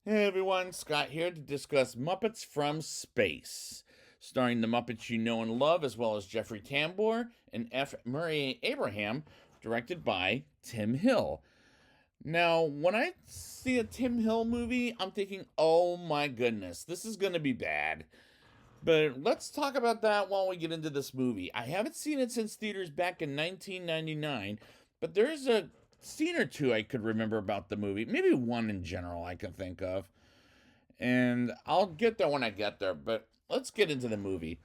Hey everyone, Scott here to discuss Muppets from Space, starring the Muppets you know and love, as well as Jeffrey Tambor and F. Murray Abraham, directed by Tim Hill. Now, when I see a Tim Hill movie, I'm thinking, oh my goodness, this is going to be bad. But let's talk about that while we get into this movie. I haven't seen it since theaters back in 1999, but there's a scene or two I could remember about the movie. Maybe one in general I can think of. And I'll get there when I get there, but let's get into the movie.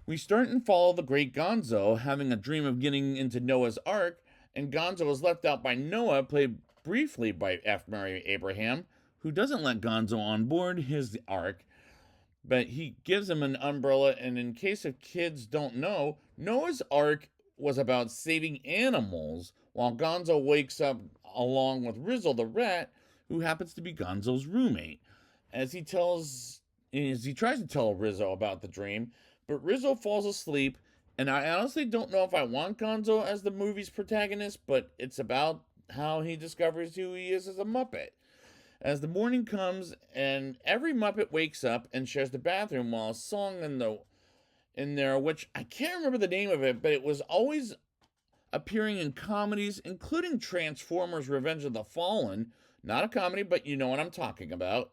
We start and follow the great Gonzo having a dream of getting into Noah's Ark, and Gonzo is left out by Noah, played briefly by F. Murray Abraham, who doesn't let Gonzo on board his Ark, but he gives him an umbrella. And in case of kids don't know, Noah's Ark was about saving animals, while Gonzo wakes up along with Rizzle the rat, who happens to be Gonzo's roommate. As he tries to tell Rizzo about the dream, but Rizzo falls asleep, and I honestly don't know if I want Gonzo as the movie's protagonist, but it's about how he discovers who he is as a Muppet. As the morning comes and every Muppet wakes up and shares the bathroom, while a song in there, which I can't remember the name of it, but it was always appearing in comedies, including Transformers: Revenge of the Fallen. Not a comedy, but you know what I'm talking about,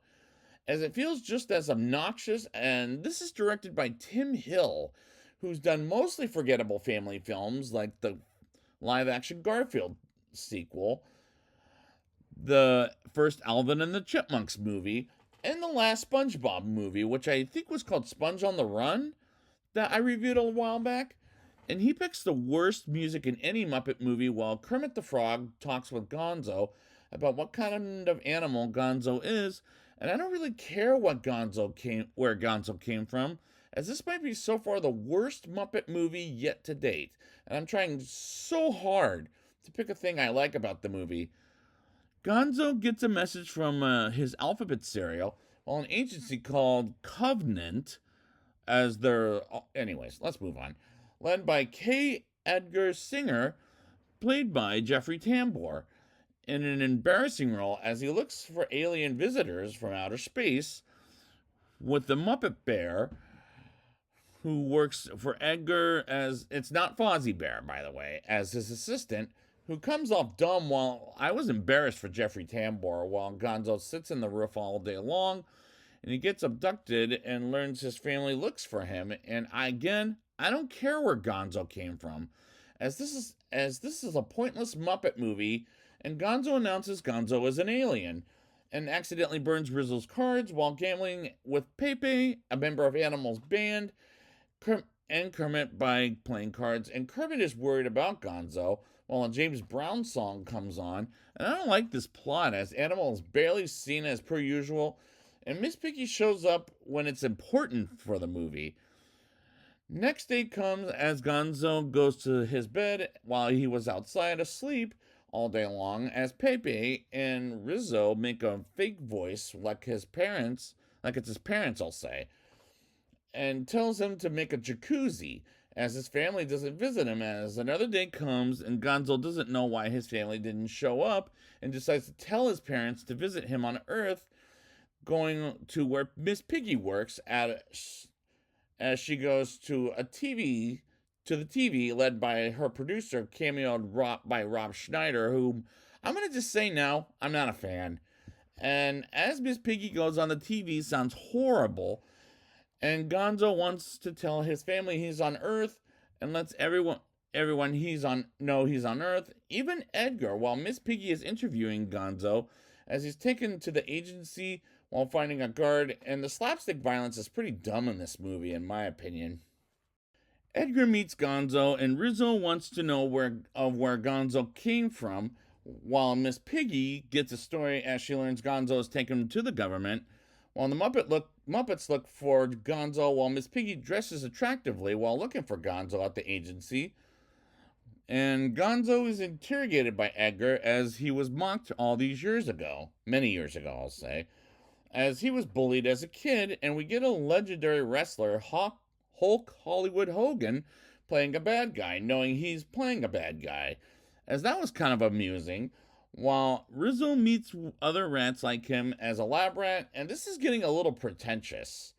as it feels just as obnoxious. And this is directed by Tim Hill, who's done mostly forgettable family films like the live action Garfield sequel, the first Alvin and the Chipmunks movie, and the last SpongeBob movie, which I think was called Sponge on the Run, that I reviewed a while back. And he picks the worst music in any Muppet movie while Kermit the Frog talks with Gonzo about what kind of animal Gonzo is. And I don't really care where Gonzo came from, as this might be so far the worst Muppet movie yet to date. And I'm trying so hard to pick a thing I like about the movie. Gonzo gets a message from his alphabet cereal, while an agency called Covenant, as their. Anyways, let's move on. Led by K. Edgar Singer, played by Jeffrey Tambor, in an embarrassing role as he looks for alien visitors from outer space, with the Muppet Bear, who works for Edgar as. It's not Fozzie Bear, by the way, as his assistant, who comes off dumb. While I was embarrassed for Jeffrey Tambor, while Gonzo sits in the roof all day long, and he gets abducted and learns his family looks for him. And I don't care where Gonzo came from, as this is a pointless Muppet movie, and Gonzo announces Gonzo is an alien, and accidentally burns Rizzle's cards while gambling with Pepe, a member of Animal's band, and Kermit by playing cards. And Kermit is worried about Gonzo while a James Brown song comes on. And I don't like this plot, as Animal is barely seen as per usual, and Miss Piggy shows up when it's important for the movie. Next day comes as Gonzo goes to his bed while he was outside asleep all day long, as Pepe and Rizzo make a fake voice like it's his parents, I'll say, and tells him to make a jacuzzi, as his family doesn't visit him. As another day comes and Gonzo doesn't know why his family didn't show up, and decides to tell his parents to visit him on Earth, going to where Miss Piggy works as she goes to the TV, led by her producer, cameoed by Rob Schneider, whom I'm going to just say now, I'm not a fan. And as Miss Piggy goes on the TV, sounds horrible, and Gonzo wants to tell his family he's on Earth, and lets everyone he's on know he's on Earth, even Edgar, while Miss Piggy is interviewing Gonzo, as he's taken to the agency while finding a guard. And the slapstick violence is pretty dumb in this movie, in my opinion. Edgar meets Gonzo, and Rizzo wants to know where Gonzo came from, while Miss Piggy gets a story as she learns Gonzo is taken to the government, while the Muppets look for Gonzo, while Miss Piggy dresses attractively while looking for Gonzo at the agency. And Gonzo is interrogated by Edgar, as he was mocked all these years ago, many years ago, I'll say, as he was bullied as a kid. And we get a legendary wrestler, Hulk Hollywood Hogan, playing a bad guy, knowing he's playing a bad guy, as that was kind of amusing. while Rizzo meets other rats like him as a lab rat, and this is getting a little pretentious.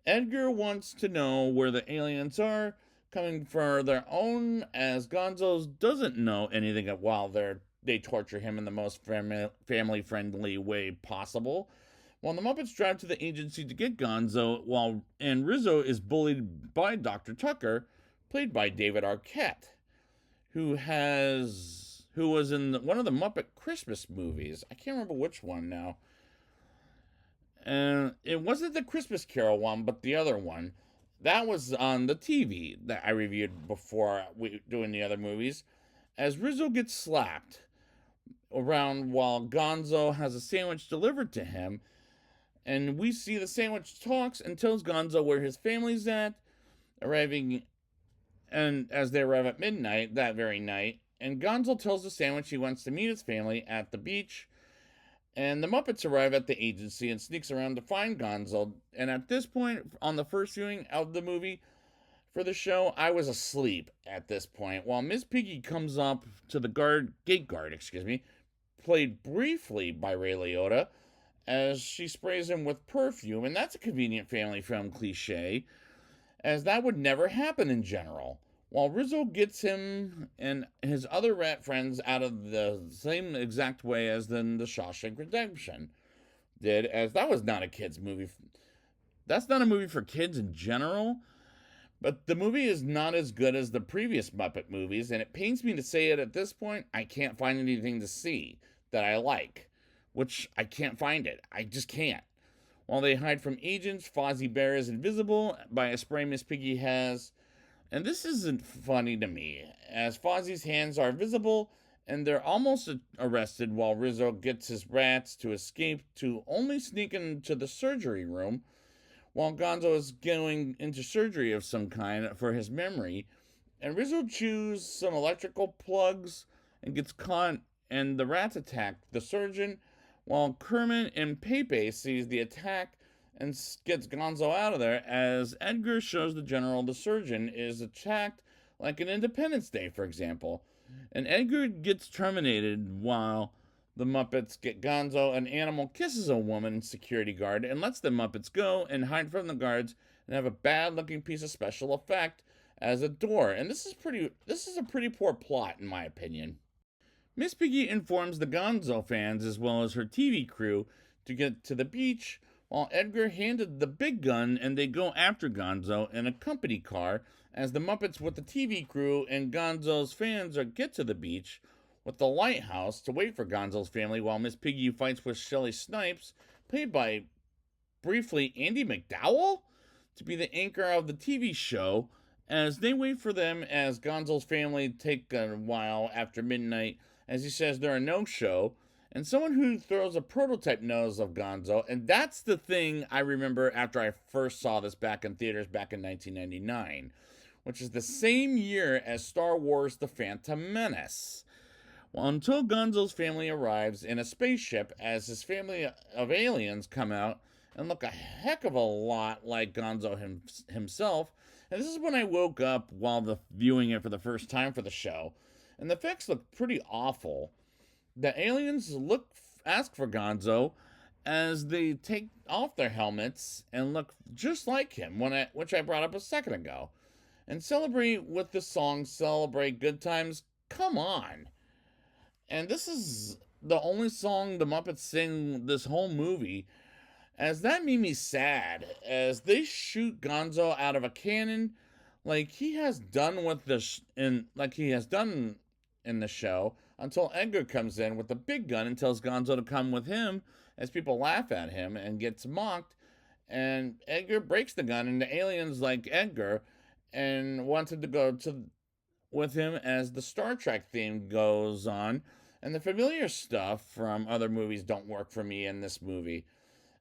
Edgar wants to know where the aliens are coming for their own, as Gonzo doesn't know anything while they torture him in the most family friendly way possible. While the Muppets drive to the agency to get Gonzo, and Rizzo is bullied by Dr. Tucker, played by David Arquette, who was in one of the Muppet Christmas movies. I can't remember which one now. And it wasn't the Christmas Carol one, but the other one. That was on the TV that I reviewed before doing the other movies. As Rizzo gets slapped around while Gonzo has a sandwich delivered to him, and we see the sandwich talks and tells Gonzo where his family's at, arriving, and as they arrive at midnight that very night, and Gonzo tells the sandwich he wants to meet his family at the beach, and the Muppets arrive at the agency and sneaks around to find Gonzo. And at this point, on the first viewing of the movie for the show, I was asleep at this point. While Miss Piggy comes up to the gate guard, played briefly by Ray Liotta, as she sprays him with perfume, and that's a convenient family film cliche, as that would never happen in general. While Rizzo gets him and his other rat friends out of the same exact way as in the Shawshank Redemption did, as that was not a kid's movie. That's not a movie for kids in general, but the movie is not as good as the previous Muppet movies, and it pains me to say it at this point, I can't find anything to see that I like, which I can't find it. I just can't. While they hide from agents, Fozzie Bear is invisible by a spray Miss Piggy has. And this isn't funny to me, as Fozzie's hands are visible and they're almost arrested while Rizzo gets his rats to escape to only sneak into the surgery room while Gonzo is going into surgery of some kind for his memory. And Rizzo chews some electrical plugs and gets caught, and the rats attack the surgeon while Kermit and Pepe sees the attack and gets Gonzo out of there, as Edgar shows the general the surgeon is attacked like an Independence Day, for example. And Edgar gets terminated while the Muppets get Gonzo. An animal kisses a woman security guard and lets the Muppets go and hide from the guards and have a bad looking piece of special effect as a door. And this is a pretty poor plot in my opinion. Miss Piggy informs the Gonzo fans as well as her TV crew to get to the beach, while Edgar handed the big gun and they go after Gonzo in a company car as the Muppets with the TV crew and Gonzo's fans get to the beach with the lighthouse to wait for Gonzo's family while Miss Piggy fights with Shelley Snipes, played by briefly Andy McDowell, to be the anchor of the TV show, as they wait for them as Gonzo's family take a while after midnight as he says they're a no-show, and someone who throws a prototype nose of Gonzo, and that's the thing I remember after I first saw this back in theaters back in 1999, which is the same year as Star Wars The Phantom Menace. Well, until Gonzo's family arrives in a spaceship as his family of aliens come out and look a heck of a lot like Gonzo himself, and this is when I woke up while viewing it for the first time for the show, and the effects look pretty awful. The aliens ask for Gonzo as they take off their helmets and look just like him, which I brought up a second ago, and celebrate with the song "Celebrate Good Times." Come on, and this is the only song the Muppets sing this whole movie, as that made me sad, as they shoot Gonzo out of a cannon, like he has done in the show, until Edgar comes in with the big gun and tells Gonzo to come with him, as people laugh at him and gets mocked. And Edgar breaks the gun, and the aliens like Edgar and wanted to go with him as the Star Trek theme goes on. And the familiar stuff from other movies don't work for me in this movie,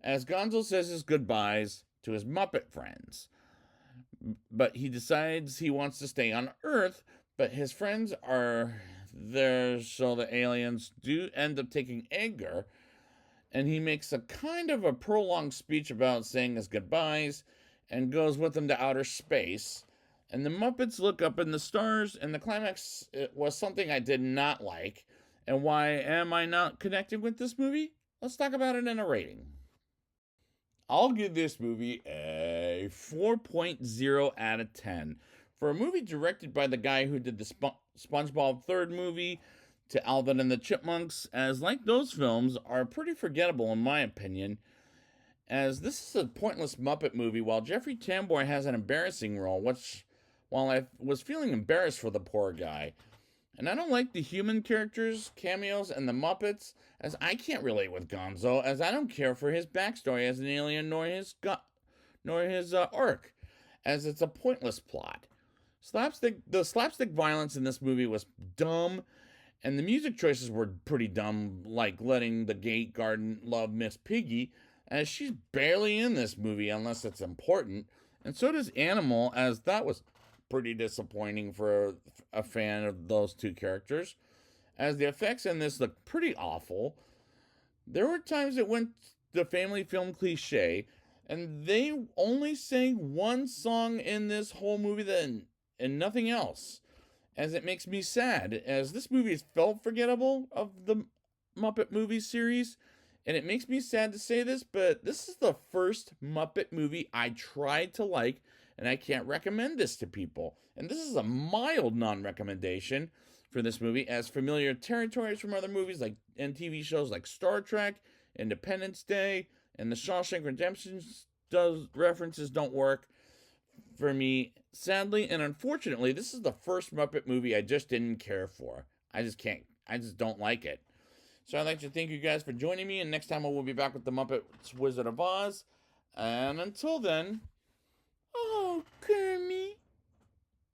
as Gonzo says his goodbyes to his Muppet friends. But he decides he wants to stay on Earth, but his friends are there, so the aliens do end up taking Edgar, and he makes a kind of a prolonged speech about saying his goodbyes and goes with them to outer space. And the Muppets look up in the stars, and the climax was something I did not like, And why am I not connecting with this movie? Let's talk about it in a rating. I'll give this movie a 4.0 out of 10. For a movie directed by the guy who did the SpongeBob third movie to Alvin and the Chipmunks, as like those films are pretty forgettable in my opinion, as this is a pointless Muppet movie while Jeffrey Tambor has an embarrassing role, which, while I was feeling embarrassed for the poor guy. And I don't like the human characters, cameos, and the Muppets, as I can't relate with Gonzo, as I don't care for his backstory as an alien nor his arc, as it's a pointless plot. The slapstick violence in this movie was dumb, and the music choices were pretty dumb, like letting the gate garden love Miss Piggy, as she's barely in this movie unless it's important, and so does Animal, as that was pretty disappointing for a fan of those two characters, as the effects in this look pretty awful. There were times it went the family film cliche, and they only sang one song in this whole movie and nothing else. As it makes me sad, as this movie is felt forgettable of the Muppet movie series, and it makes me sad to say this, but this is the first Muppet movie I tried to like, and I can't recommend this to people. And this is a mild non-recommendation for this movie, as familiar territories from other movies like and TV shows like Star Trek, Independence Day, and The Shawshank Redemption references don't work for me, sadly and unfortunately. This is the first Muppet movie I just didn't care for. I just don't like it. So I'd like to thank you guys for joining me, and next time I will be back with the Muppets Wizard of Oz. And until then,